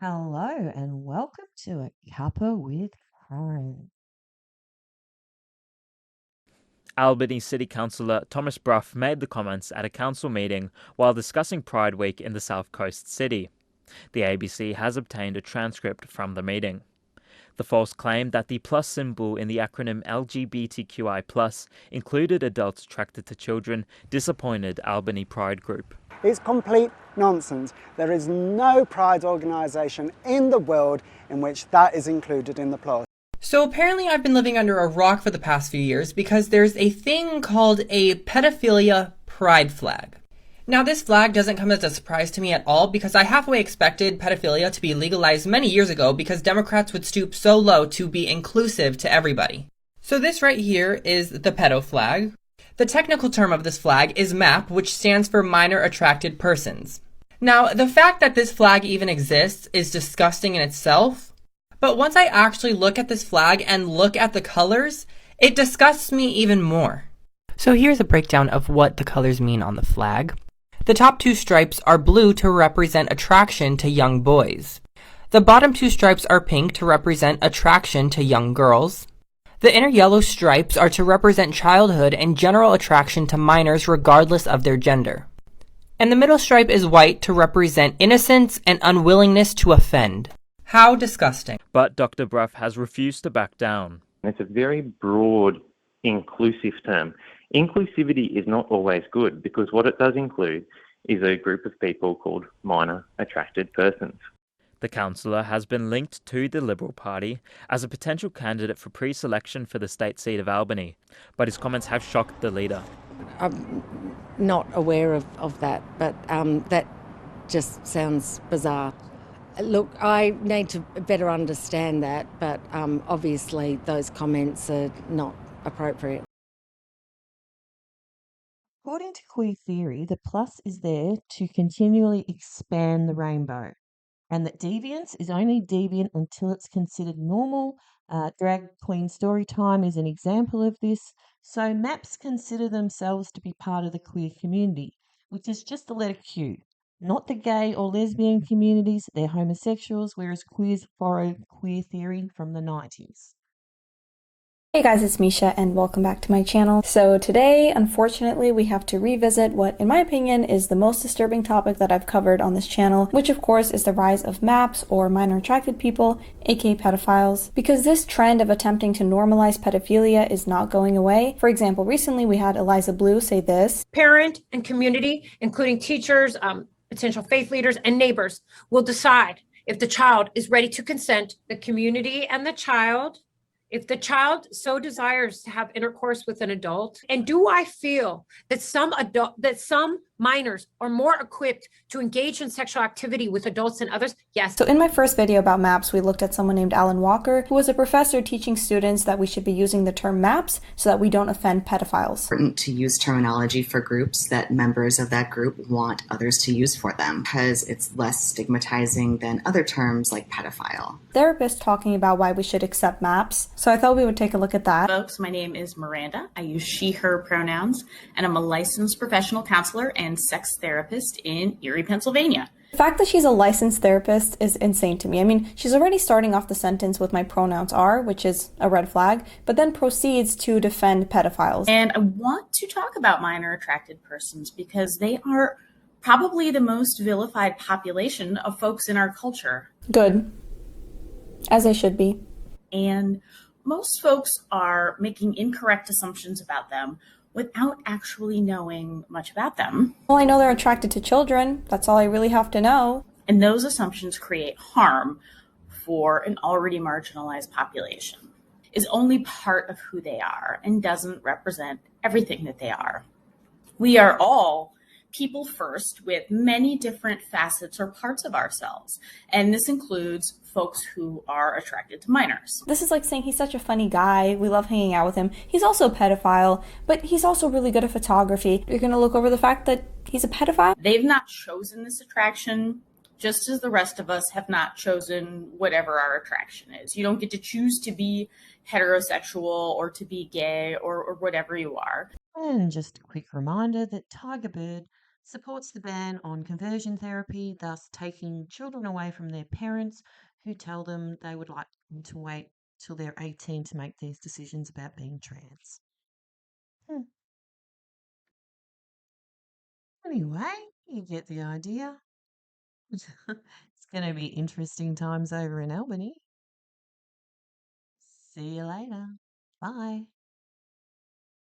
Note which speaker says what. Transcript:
Speaker 1: Hello and welcome to A Cuppa with Karen.
Speaker 2: Albany City Councillor Thomas Bruff made the comments at a council meeting while discussing Pride Week in the South Coast city. The ABC has obtained a transcript from the meeting. The false claim that the plus symbol in the acronym LGBTQI+ included adults attracted to children disappointed Albany Pride Group.
Speaker 3: It's complete nonsense. There is no pride organisation in the world in which that is included in the plot.
Speaker 4: So apparently I've been living under a rock for the past few years because there's a thing called a pedophilia pride flag. Now this flag doesn't come as a surprise to me at all because I halfway expected pedophilia to be legalized many years ago because Democrats would stoop so low to be inclusive to everybody. So this right here is the pedo flag. The technical term of this flag is MAP, which stands for Minor Attracted Persons. Now the fact that this flag even exists is disgusting in itself. But once I actually look at this flag and look at the colors, it disgusts me even more. So here's a breakdown of what the colors mean on the flag. The top two stripes are blue to represent attraction to young boys. The bottom two stripes are pink to represent attraction to young girls. The inner yellow stripes are to represent childhood and general attraction to minors regardless of their gender. And the middle stripe is white to represent innocence and unwillingness to offend. How disgusting.
Speaker 2: But Dr. Bruff has refused to back down.
Speaker 5: It's a very broad, inclusive term. Inclusivity is not always good because what it does include is a group of people called minor attracted persons.
Speaker 2: The councillor has been linked to the Liberal Party as a potential candidate for pre-selection for the state seat of Albany, but his comments have shocked the leader.
Speaker 6: I'm not aware of that, but that just sounds bizarre. Look, I need to better understand that, but obviously those comments are not appropriate.
Speaker 1: According to queer theory, the plus is there to continually expand the rainbow, and that deviance is only deviant until it's considered normal. Drag Queen Storytime is an example of this. So MAPs consider themselves to be part of the queer community, which is just the letter Q. Not the gay or lesbian communities, they're homosexuals, whereas queers borrowed queer theory from the 90s.
Speaker 7: Hey guys, it's Misha and welcome back to my channel. So today, unfortunately, we have to revisit what, in my opinion, is the most disturbing topic that I've covered on this channel, which of course is the rise of MAPs, or minor attracted people, aka pedophiles, because this trend of attempting to normalize pedophilia is not going away. For example, recently we had Eliza Blue say this:
Speaker 8: Parent and community, including teachers, potential faith leaders, and neighbors, will decide if the child is ready to consent. The community and the child, if the child so desires to have intercourse with an adult. And do I feel that some minors are more equipped to engage in sexual activity with adults than others? Yes.
Speaker 7: So in my first video about MAPs, we looked at someone named Alan Walker, who was a professor teaching students that we should be using the term MAPs so that we don't offend pedophiles.
Speaker 9: Important to use terminology for groups that members of that group want others to use for them because it's less stigmatizing than other terms like pedophile.
Speaker 7: Therapist talking about why we should accept MAPs, so I thought we would take a look at that.
Speaker 10: Folks, my name is Miranda. I use she, her pronouns, and I'm a licensed professional counselor and sex therapist in Erie, Pennsylvania.
Speaker 7: The fact that she's a licensed therapist is insane to me. I mean, she's already starting off the sentence with my pronouns are, which is a red flag, but then proceeds to defend pedophiles.
Speaker 10: And I want to talk about minor attracted persons because they are probably the most vilified population of folks in our culture.
Speaker 7: Good. As they should be.
Speaker 10: And most folks are making incorrect assumptions about them without actually knowing much about them.
Speaker 7: Well, I know they're attracted to children. That's all I really have to know.
Speaker 10: And those assumptions create harm for an already marginalized population. Is only part of who they are and doesn't represent everything that they are. We are all people first with many different facets or parts of ourselves. And this includes folks who are attracted to minors.
Speaker 7: This is like saying he's such a funny guy, we love hanging out with him. He's also a pedophile, but he's also really good at photography. You're gonna look over the fact that he's a pedophile?
Speaker 10: They've not chosen this attraction, just as the rest of us have not chosen whatever our attraction is. You don't get to choose to be heterosexual or to be gay or whatever you are.
Speaker 1: And just a quick reminder that Tiger Bird supports the ban on conversion therapy, thus taking children away from their parents who tell them they would like them to wait till they're 18 to make these decisions about being trans. Anyway, you get the idea. It's going to be interesting times over in Albany. See you later. Bye.